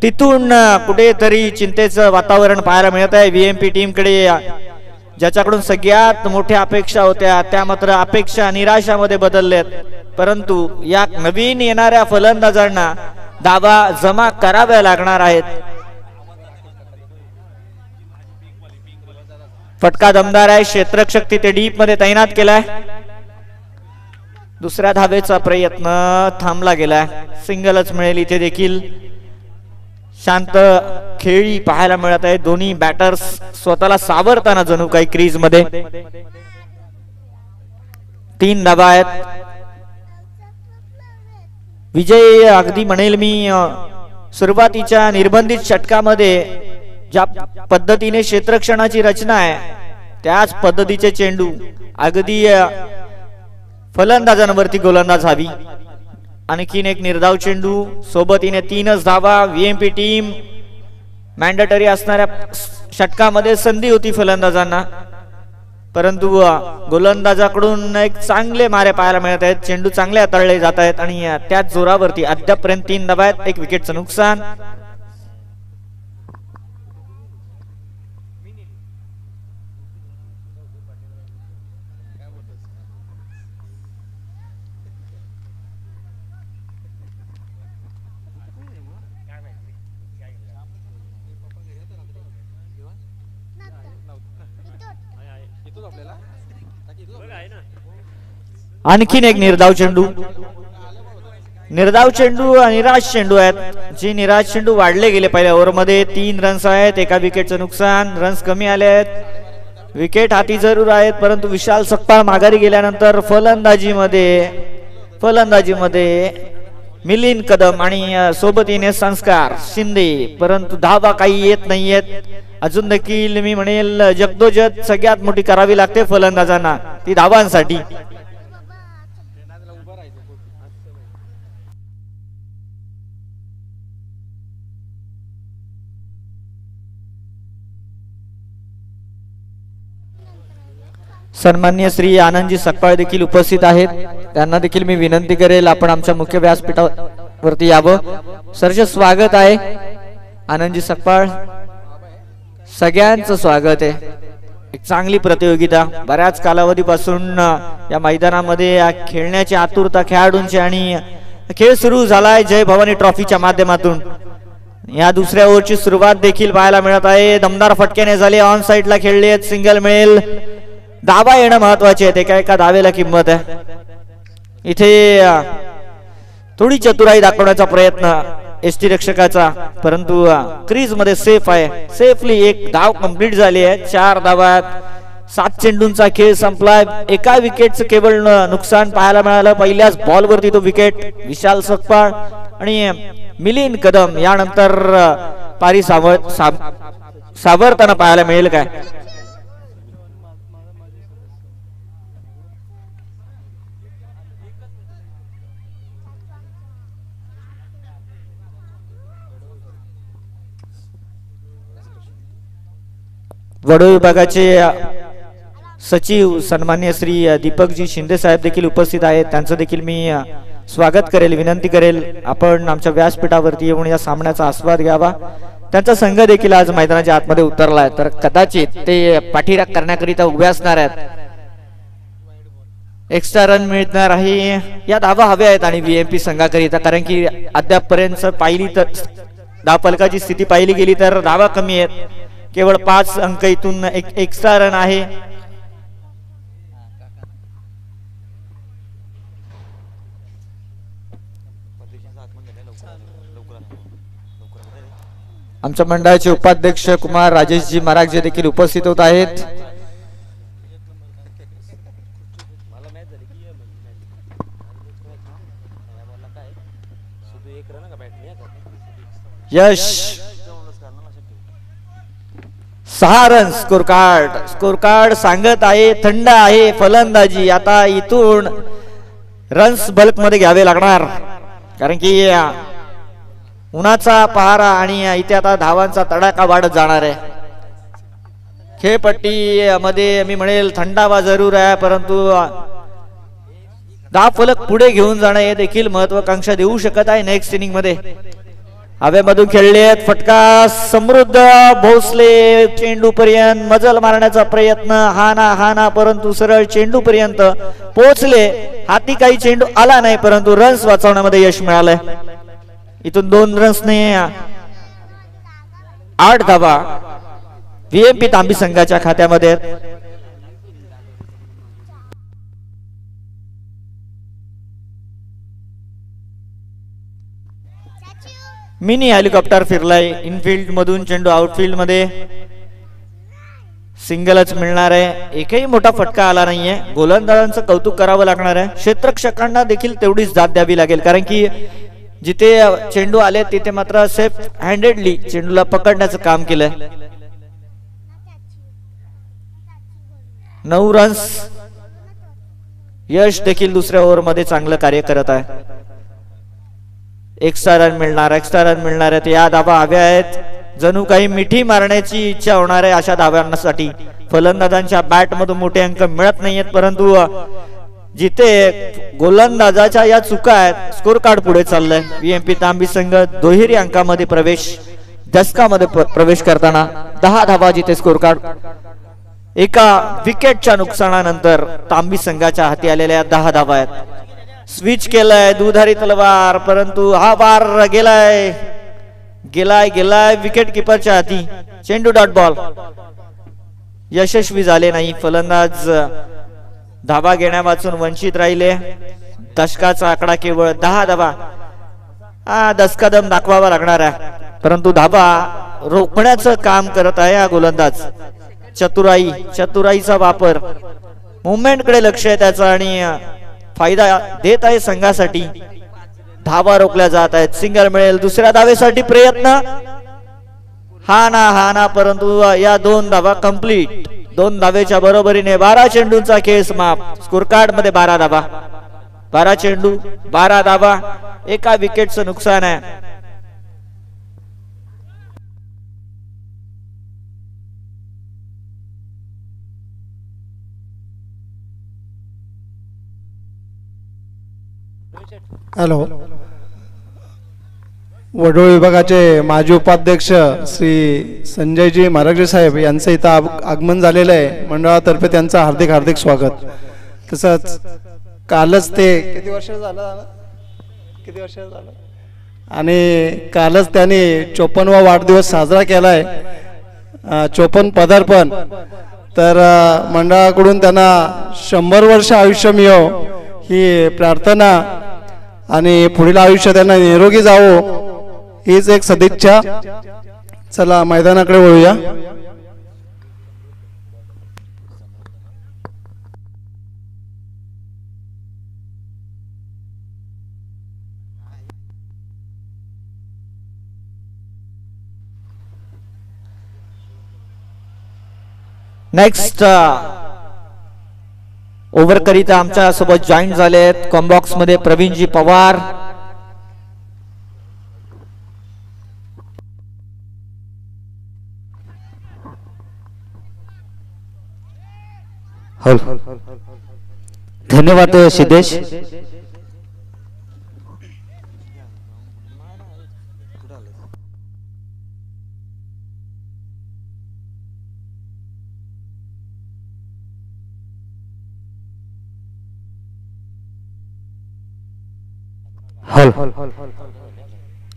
तिथून कुठेतरी चिंतेचं वातावरण पाहायला मिळत आहे व्हीएमपी टीम कडे, ज्याच्याकडून सगळ्यात मोठ्या अपेक्षा होत्या त्या मात्र अपेक्षा निराशामध्ये बदलल्यात. परंतु या नवीन येणाऱ्या फलंदाजांना धावा जमा कराव्या लागणार आहेत. फटका दमदार आहे, क्षेत्ररक्षक तिथे डीप मध्ये तैनात केलाय. दुसऱ्या धावेचा प्रयत्न थांबला गेलाय. सिंगलच मिळेल इथे देखील. शांत खेळी पाहायला मिळत आहे. दोन्ही बॅटर्स स्वतःला सावरताना जणू काही क्रीज मध्ये. 3 धावा आहेत. विजय अगदी म्हणेल मी सुरुवातीच्या निर्बंधित षटकामध्ये ज्या पद्धतीने क्षेत्ररक्षणाची रचना आहे त्याच पद्धतीचे चेंडू अगदी फलंदाजांवरती गोलंदाज हवी. आणखीन एक निर्धाव चेंडू, सोबतीने 3च धावा. व्हीएमपी टीम मॅन्डेटरी असणाऱ्या षटकामध्ये संधी होती फलंदाजांना, परंतु गोलंदाजाकडून एक चांगले मारे पाहायला मिळत आहेत. चेंडू चांगले हाताळले जात आहेत आणि त्याच जोरावरती अद्यापर्यंत 3 धावा आहेत, 1 विकेटचं नुकसान. आणखीन एक निर्धाव चेंडू, निराश चेंडू आहेत. जे निराश चेंडू वाढले गेले पहिल्या ओव्हरमध्ये. 3 रन्स आहेत, एका विकेटचं नुकसान, रन्स कमी आले आहेत, विकेट हाती जरूर आहेत, परंतु विशाल सकपाळ माघारी गेल्यानंतर फलंदाजीमध्ये मिलिंद कदम आणि सोबत येणे संस्कार शिंदे, परंतु धावा काही येत नाहीयेत. अजून देखील मी म्हणेल जगदोजग सगळ्यात मोठी करावी लागते फलंदाजांना ती धावांसाठी. सन्माननीय श्री आनंदजी सकपाळ देखील उपस्थित आहेत. त्यांना देखील मी विनंती करेल आपण आमच्या मुख्य व्यासपीठावरती यावं. सरचे स्वागत आहे. आनंदजी सकपाळ, सगळ्यांचं स्वागत आहे. एक चांगली प्रतियोगिता, बऱ्याच कालावधीपासून या मैदानामध्ये खेळण्याची आतुरता खेळाडूंची आणि खेळ सुरू झालाय जय भवानी ट्रॉफीच्या माध्यमातून. या दुसऱ्या ओव्हरची सुरुवात देखील पाहायला मिळत आहे. दमदार फटक्याने झाले, ऑन साइडला खेळले आहेत, सिंगल मिळेल. धावा येणं महत्वाचे आहे, एका एका धावेला किंमत आहे. इथे थोडी चतुराई दाखवण्याचा प्रयत्न एसटी रक्षकाचा, परंतु क्रीज मध्ये सेफ आहे. सेफली एक धाव कंप्लीट झाली आहे. 4 धावात 7 चेंडूंचा खेळ संपलाय. एका विकेटचं केवळ नुकसान पाहायला मिळालं. पहिल्याच बॉल वरती तो विकेट विशाल सकपाळ आणि मिलिंद कदम यानंतर पारी सावरताना पाहायला मिळेल काय? वडोद विभागाचे सचिव सन्मान्य श्री दीपकजी शिंदे साहेब देखील उपस्थित आहेत. त्यांचं देखील मी स्वागत करेल, विनंती करेल आपण आमच्या व्यासपीठावरती येऊन या सामन्याचा आस्वाद घ्यावा. त्यांचा संघ देखील आज मैदानाच्या आतमध्ये उतरलाय, तर कदाचित ते पाठीराख करण्याकरिता उभे असणार आहेत. एक्स्ट्रा रन मिळणार आहे. या धावा हव्या आहेत आणि VMP संघाकरिता, कारण की अद्यापपर्यंत पाहिली तर धावफलकाची स्थिती पाहिली गेली तर धावा कमी आहेत. केवळ 5 अंक इथून एक एक्स्ट्रा रन आहे. आमच्या मंडळाचे उपाध्यक्ष कुमार राजेशजी महाराज देखील उपस्थित होत आहेत. यश 6 रन स्कोर कार्ड सांगत आहे. थंड आहे फलंदाजी. आता इथून रन्स बल्क मध्ये घ्यावे लागणार, कारण की उन्हाचा पहारा आणि इथे आता धावांचा तडाखा वाढत जाणार आहे. खेळपट्टी मध्ये मी म्हणेल थंडावा जरूर आहे, परंतु धाव फलक पुढे घेऊन जाणं हे देखील महत्वाकांक्षा देऊ शकत आहे. नेक्स्ट इनिंग मध्ये हवेमधून खेळलेत. फटका समृद्ध भोसले चेंडू पर्यंत मजल मारण्याचा प्रयत्न, हाना परंतु सरळ चेंडू पर्यंत पोहोचले. हाती काही चेंडू आला नाही, परंतु रन्स वाचवण्यामध्ये यश मिळालंय. इथून 2 रन्सने 8 धावा VMP तांबी संघाच्या खात्यामध्ये. Mini helicopter फिरलाय. इनफिल्ड मधून चेंडू आउटफील्ड मध्ये सिंगलच मिळणार आहे. एकही मोठा फटका आला नाहीये. गोलंदाजांचं कौतुक करावं लागणार आहे. क्षेत्ररक्षकांना देखील तेवढीच दाद द्यावी लागेल, कारण की जिथे चेंडू आले तिथे मात्र सेफ हँडेडली चेंडूला पकडण्याचं काम केलंय. 9 रन्स. यश देखील दुसऱ्या ओव्हर मध्ये चांगलं कार्य करत आहे. एक्स्ट्रा रन मिळणार आहेत. या धावा हव्या आहेत. जणू काही मिठी मारण्याची इच्छा होणार आहे अशा धाव्यांसाठी. फलंदाजांच्या बॅट मधून मोठे अंक मिळत नाहीयेत, परंतु जिथे गोलंदाजाच्या या चुका आहेत स्कोर कार्ड पुढे चाललंय. VMP तांबी संघ दुहेरी अंकामध्ये दशकामध्ये प्रवेश करताना 10 धावा जिथे स्कोर कार्ड. एका विकेटच्या नुकसानानंतर तांबी संघाच्या हाती आलेल्या 10 धावा आहेत. स्विच केलाय दुधारी तलवार, परंतु हा बार गेलाय विकेट किपरच्या हाती. चेंडू डॉट बॉल. यशस्वी झाले नाही. फलंदाज धावा घेण्यापासून वंचित राहिले. दशकाचा आकडा केवळ 10 धावा. दशकादम दाखवावा लागणार आहे, परंतु धावा रोखण्याचं काम करत आहे हा गोलंदाज. चतुराईचा वापर, मुवमेंट कडे लक्ष आहे त्याचा आणि फायदा देत आहे संघासाठी. धावा रोखल्या जात आहेत. सिंगल मिळेल. दुसऱ्या धावेसाठी प्रयत्न. हा ना, परंतु या 2 धावा कंप्लीट. 2 धावेच्या बरोबरीने 12 चेंडूंचा खेळ समाप्त. स्कोर कार्ड मध्ये 12 धावा. 12 चेंडू 12 धावा. एका विकेटचं नुकसान आहे. हॅलो, वडोळ विभागाचे माजी उपाध्यक्ष श्री संजयजी मारगजे साहेब यांचं इथं आगमन झालेलं आहे. मंडळातर्फे त्यांचं हार्दिक हार्दिक स्वागत. तसंच कालच ते किती वर्ष झालं आणि कालच त्यांनी 54वा वाढदिवस साजरा केला आहे. 54 पदार्पण. तर मंडळाकडून त्यांना 100 वर्ष आयुष्य मिळो ही प्रार्थना आणि पुढील आयुष्य त्यांना निरोगी जावो हीच एक सदिच्छा. चला मैदानाकडे वळूया. नेक्स्ट ओव्हर करिता आमच्या सोबत जॉईन झाले आहेत कॉम्बॉक्स मध्ये प्रवीणजी पवार. धन्यवाद सिद्धेश.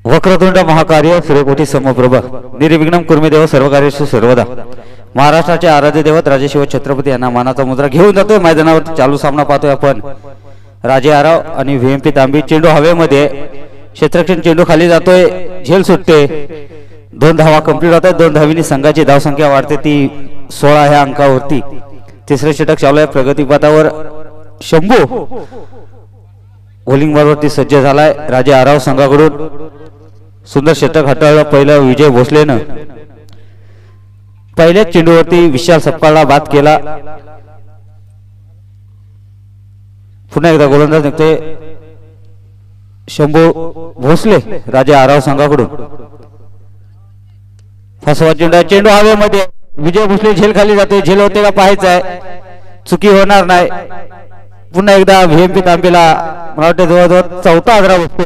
वक्रतुंड महाकार्य सूर्यकोटी समप्रभ निर्विघ्नं कुर्मे देव सर्व कार्येषु सर्वदा. महाराष्ट्राचे आराध्य दैवत राजे शिव छत्रपती यांना मानाचा मुद्रा घेऊन जातोय मैदानावर. चालू सामना पाहतोय आपण. राजे आराव आणि व्हीएमपी तांबी. चेंडू हवेमध्ये. क्षेत्ररक्षण चेंडू खाली जातोय. झेल सुटते. 2 धावा कंप्लीट होत आहेत. 2 धावींनी संघाची धावसंख्या वाढते ती 16 ह्या अंकावरती. तिसरे षटक चालू आहे प्रगतीपथावर. शंभू बॉलिंग वरती सज्ज झालाय राजे आराव संघाकडून. सुंदर षटक हाताळलं पहिलं विजय भोसलेनं. पहिल्याच चेंडूवरती विशाल सपकाळला बाद केला. पुन्हा एकदा गोलंदाज निघतोय शंभू भोसले राजे आराव संघाकडून. फसवा चेंडू. चेंडू हवेमध्ये. विजय भोसले झेल खाली जाते. झेल होते का पाहायचं आहे. चुकी होणार नाही. पुन्हा एकदा व्हीएमपी तांबेला मला वाटतं जवळजवळ 4था आदरा बसतो.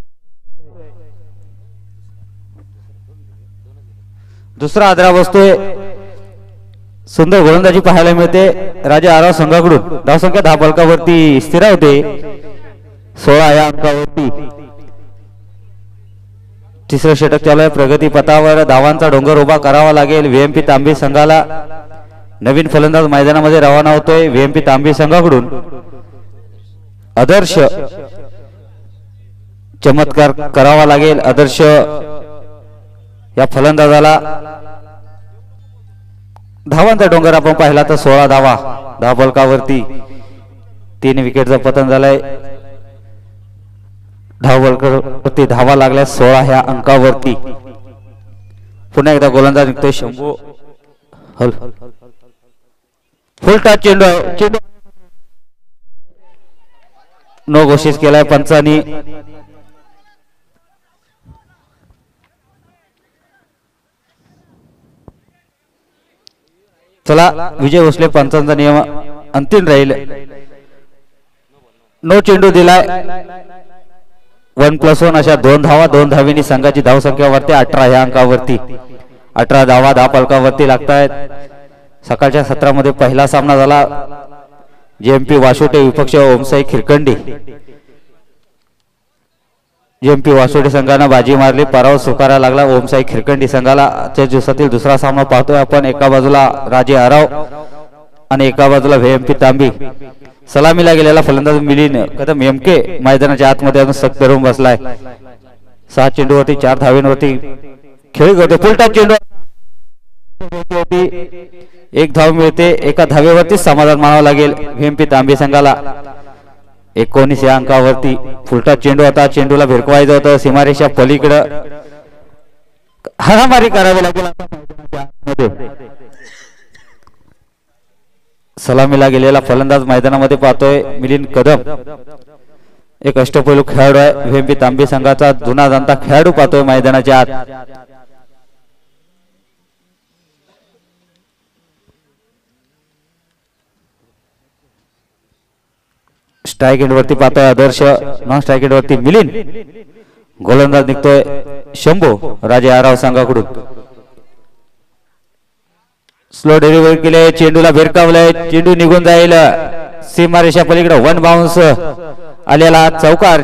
दुसरा आदरा बसतोय. सुंदर गोलंदाजी पाहायला मिळते राजे आराव संघाकडून. धावसंख्या 10 बळकावरती स्थिर होते 16 या अंकावरती. तिसरं षटक चालू आहे प्रगती पथावर. धावांचा डोंगर उभा करावा लागेल व्हीएमपी तांबी संघाला. नवीन फलंदाज मैदानामध्ये रवाना होतोय व्हीएमपी तांबी संघाकडून. आदर्श चमत्कार करावा लागेल. आदर्श या फलंदाजाला. धावांचा डोंगर आपण पाहिला तर 16 धावा 10 बळकावरती. 3 विकेटचं पतन झालंय. धावबळकावरती धावा लागल्या 16 ह्या अंकावरती. पुन्हा एकदा गोलंदाज निघतोय शंभू. फुल टच चेंडू. चेंडू नो घोषित केलाय पंचांनी. चला विजय भोसले पंचांचा नियम अंतिम राहील. नो चेंडू दिलाय. 1+1 अशा 2 धावा. 2 धावींनी संघाची धावसंख्या वाढते 18 ह्या अंकावरती. 18 धावा 10 फलकावरती लागतायत. सकाळच्या सत्रामध्ये पहिला सामना झाला. जेएमपी वासोटे विपक्ष ओमसाई खिरकंडी. जेएमपी वासोटे संघाने बाजी मारली. पराभव स्वीकारायला लागला ओमसाई खिरकंडी संघाला. आजच्या दिवसातील दुसरा सामना पाहतोय आपण. एका बाजूला राजे आराव आणि एका बाजूला व्हीएमपी तांबी. सलामीला गेलेला फलंदाज मिलिंद कदम एमके मैदानाच्या आतमध्ये अजून सक्त धरून बसलाय. 6 चेंडूवरती 4 धावेंवरती खेळी करतो. फुलटा चेंडू, 1 धाव मिळते. एका धावेवरती समाधान मानावं लागेल व्हीएमपी तांबी संघाला. 19 या अंकावरती फुलटा चेंडू. आता चेंडूला भिरकवायचं होतं सीमारेषा पलीकडं, हाणामारी करावी लागेल. सलामीला गेलेला फलंदाज मैदानामध्ये पाहतोय मिलिंद कदम. एक अष्टपैलू खेळाडू आहे. व्हीएमपी तांबी संघाचा जुना जाणता खेळाडू पाहतोय मैदानाच्या आत. स्ट्राईक एंड वरती पाहतोय आदर्श, नॉन स्ट्राईक एंड वरती मिलिंद. गोलंदाज निघतोय शंभू राजे आराव संघाकडून. स्लो डिलिव्हरी केले, चेंडूला भिरकावलंय, चेंडू निघून जाईल सीमारेषा पलीकडे. 1 बाउन्स आलेला चौकार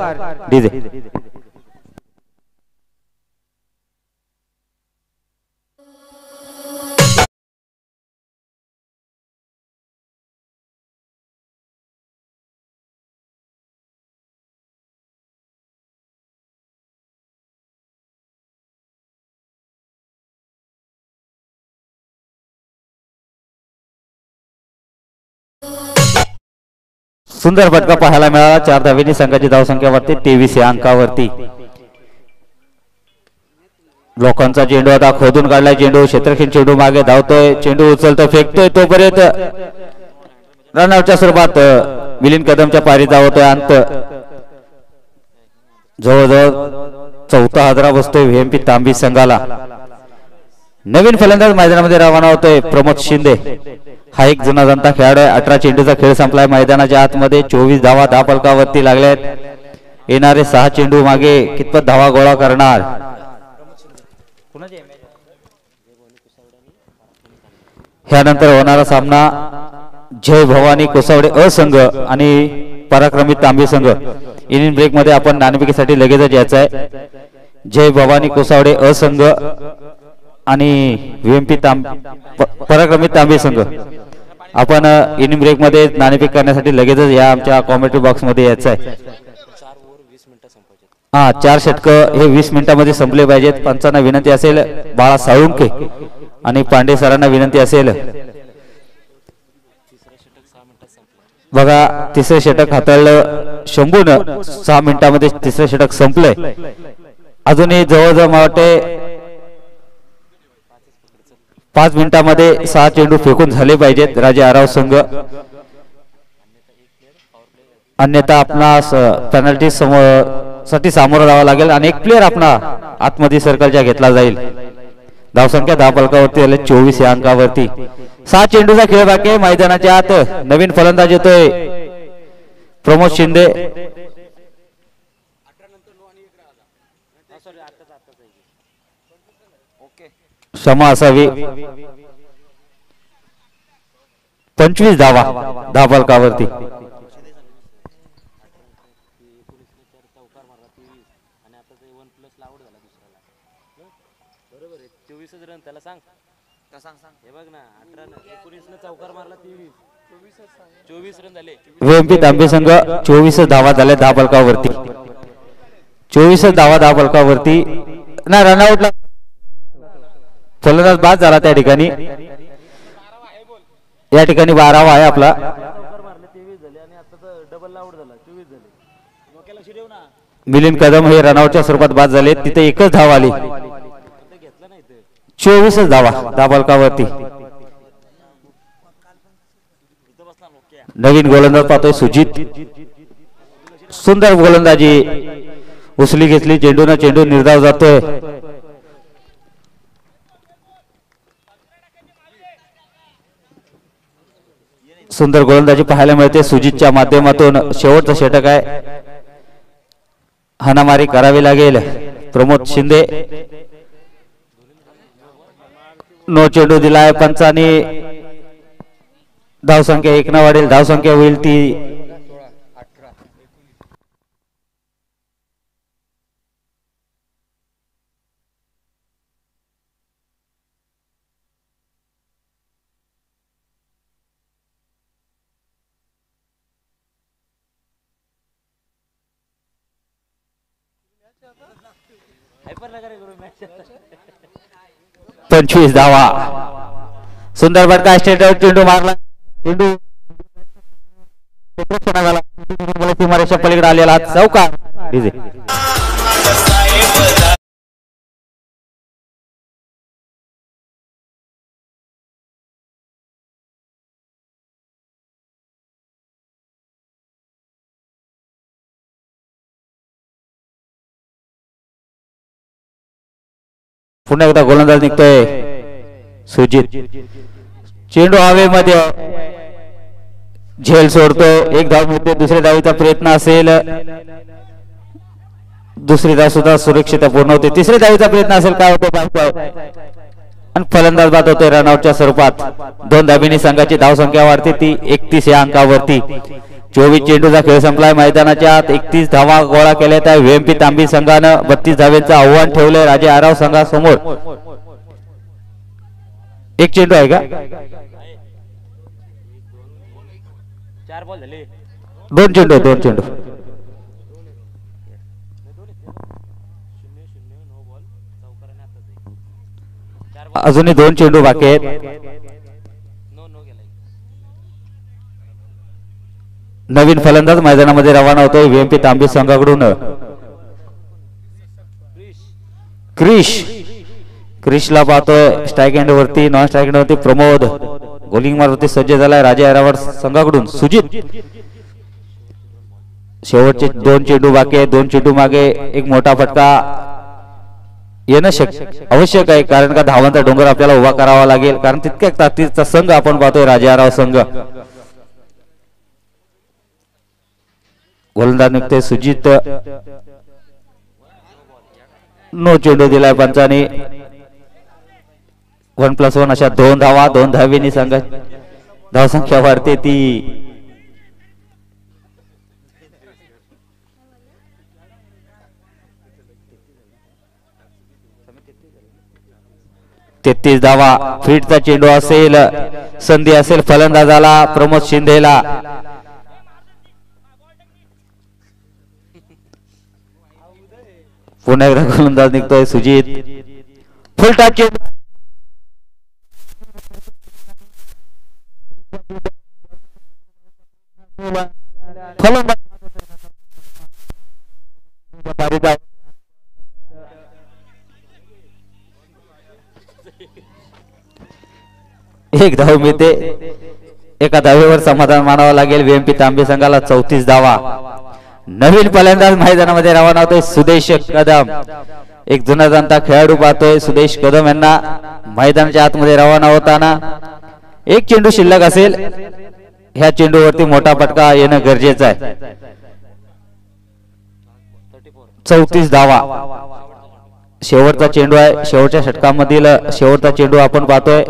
डीजे. सुंदर फटका पाहायला मिळाला. 4 धावेंनी संघाची धावसंख्यावरती 23 या अंकावरती. लोकांचा चेंडू आता खोदून काढलाय. चेंडू क्षेत्रक्षण चेंडू मागे धावतोय, चेंडू उचलतोय, फेकतोय, तोपर्यंत रनआउटच्या स्वरूपात मिलिंद कदमच्या पारी धावतोय. अंत जवळजवळ 4था हादरा बसतोय व्हीएमपी तांबी संघाला. नवीन फलंदाज मैदानामध्ये रवाना होतोय प्रमोद शिंदे. हा एक जुना जाणता खेळाडू आहे. 18 चेंडूचा खेळ संपलाय मैदानाच्या आतमध्ये. 24 धावा धापलकावरती लागल्यात. येणारे 6 चेंडू मागे कितपत धावा गोळा करणार. ह्यानंतर होणारा सामना जय भवानी कोसावडे अ संघ आणि पराक्रमी तांबे संघ. इनिंग ब्रेक मध्ये आपण नाणेफेकीसाठी लगेचच यायचं आहे. जय भवानी कोसावडे अ संघ आणि व्हीएमपी पराक्रमी तांबे संघ. आपण इनिंग ब्रेक मध्ये नाणेफेक करण्यासाठी लगेचच या आमच्या कॉमेंट्री बॉक्स मध्ये यायचं आहे. 4 षटक हे 20 मिनिटांमध्ये संपले पाहिजेत. पंचांना विनंती असेल, बाळा साळुंके आणि पांडे सरांना विनंती असेल, बघा तिसरे षटक हाताळलं शंभून. 6 मिनिटांमध्ये तिसरे षटक संपलंय. अजूनही जवळजवळ मला वाटते 5 मिनिटांमध्ये 6 चेंडू फेकून झाले पाहिजेत राजे आराव संघ. अन्यथा आपणास पेनल्टी साठी सामोरं जावं लागेल आणि एक प्लेअर आपला आतमध्ये सर्कलच्या घेतला जाईल. धावसंख्या धावफलकावरती आले 24 या अंकावरती. 6 चेंडूचा खेळ बाकी आहे मैदानाच्या आत. नवीन फलंदाज येतोय प्रमोद शिंदे. क्षमा असावी. 25 धावा धावफलकावरती. व्हीएमपी तांबे संघ 24 धावा झाल्या धावफलकावरती. 24 धावा धावफलकावरती. ना रनआउटला फलंदाज बाद झाला त्या ठिकाणी. या ठिकाणी 12वा आहे आपला. मिलिंद कदम हे रनआउटच्या स्वरूपात बाद झाले. तिथे एकच धाव आली. 24 धावा धावफलकावरती. नवीन गोलंदाज पाहतोय सुजित. सुंदर गोलंदाजी उचली घेतली. चेंडून चेंडू निर्धाव जातोय. सुंदर गोलंदाजी पाहायला मिळते सुजितच्या माध्यमातून. शेवटचं षटक आहे. हाणामारी करावी लागेल प्रमोद शिंदे. नो चेंडू दिलाय पंचांनी. धावसंख्या 1 न वाढेल. धावसंख्या होईल ती 25 धावा. सुंदर फटका स्ट्रेट चेंडू मारला. चेंडू सीमारेषा पलीकडे आलेला चौकार. डीजे पुन्हा एकदा गोलंदाज निघतोय सुजित. चेंडू हवेमध्ये झेल सोडतो. एक धाव मिळते. दुसऱ्या धावीचा प्रयत्न असेल. दुसरी धाव सुद्धा सुरक्षित पूर्ण होते. तिसऱ्या धावीचा प्रयत्न असेल. काय होतो आणि फलंदाज बाद होतोय रनआउटच्या स्वरूपात. 2 धाबींनी संघाची धाव संख्या वाढते ती 31 या अंकावरती. 24 चेंडूचा खेळ संपलाय. मैदानाच्या आत 31 धावा गोळा केल्या. त्या व्हीएमपी तांबी संघानं 32 धाव्यांचं आव्हान ठेवलंय राजे आराव संघासमोर. एक चेंडू आहे का? 2 चेंडू. अजूनही 2 चेंडू बाकी आहेत. नवीन फलंदाज मैदानामध्ये रवाना होतोय व्हीएमपी तांबी संघाकडून. क्रिशला पाहतोय स्ट्राईक एंड वरती. नॉन स्ट्राईक एंड वरती प्रमोद. बॉलिंग मारवरती सज्ज झालाय राजे आरावर संघाकडून सुजित. शेवटचे 2 चेंडू बाकी आहेत. 2 चेंडू मागे एक मोठा फटका येणं आवश्यक आहे. कारण का धावांचा डोंगर आपल्याला उभा करावा लागेल. कारण तितक्या ताकदीचा संघ आपण पाहतोय राजे आराव संघ. गोलंदाज निघते सुजित. नो चेंडू दिलाय पंचाने. 1+1 अशा 2 धावा. 2 धावींनी संघ धावसंख्या वाढते ती 33 धावा. फीटचा चेंडू असेल. संधी असेल फलंदाजाला प्रमोद शिंदेला. पुन्हा एकदा गोलंदाज निघतोय सुजित. फुल टच चेंडू. एक धाव मिळते. एका धावेवर समाधान मानावं लागेल व्हीएमपी तांबे संघाला. 34 धावा. नवीन फलंदाज मैदानामध्ये रवाना होतोय सुदेश कदम. एक जुना जाणता खेळाडू पाहतोय सुदेश कदम यांना मैदानाच्या आतमध्ये रवाना होताना. एक चेंडू शिल्लक असेल. ह्या चेंडूवरती मोठा फटका येणं गरजेचं आहे. 34 धावा. शेवटचा चेंडू आहे. शेवटच्या षटकामधील शेवटचा चेंडू आपण पाहतोय.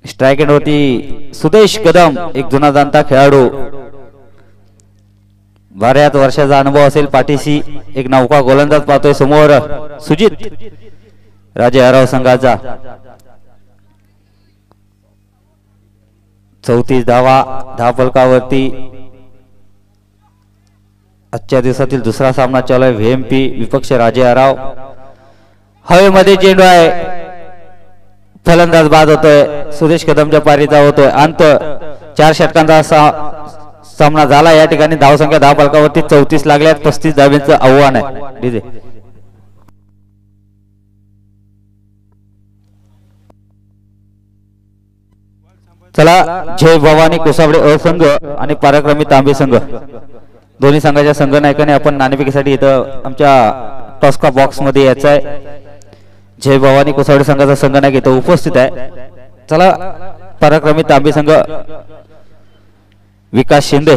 स्ट्राईक एंड होती सुदेश कदम. एक जुना जाणता खेळाडू. बऱ्याच वर्षाचा अनुभव असेल पाठीशी. एक नौका गोलंदाज पाहतोय समोर सुजित राजे आराव संघाचा. 34 धावा धावफलकावरती. आजच्या दिवसातील दुसरा सामना चालू आहे व्हीएमपी विपक्ष राजे आराव. हवेमध्ये चेंडू आहे. फलंदाज बाद होतोय. सुदेश कदमच्या पारीचा होतोय अंत. 4 षटकांचा सामना झाला. या ठिकाणी धावसंख्या धावफलकावरती 34 लागल्यात. 35 धाव्यांचं आव्हान आहे. डीजे चला. जय भवानी कोसावडे अ संघ आणि पराक्रमी तांबे संघ दोन्ही संघाच्या संघ नायकाने आपण नाणेफेकीसाठी इथं आमच्या टॉस्का बॉक्स मध्ये यायचं आहे. जय भवानी कोसावडे संघाचा संघ नायक इथं उपस्थित आहे. चला. पराक्रमी तांबे संघ विकास शिंदे.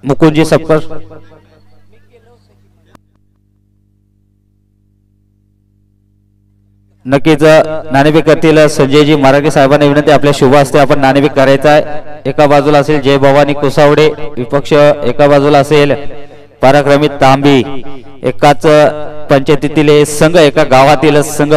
मुकुंदजी सपकर. नक्कीच नाणेफेक करतील संजयजी मराठे साहेबांना विनंती. आपल्या शुभ हस्ते आपण नाणेफेक करायचा आहे. एका बाजूला असेल जय भवानी कोसावडे विपक्ष. एका बाजूला असेल पराक्रमी तांबी. एकाच पंचायतीतील संघ. एका गावातील संघ.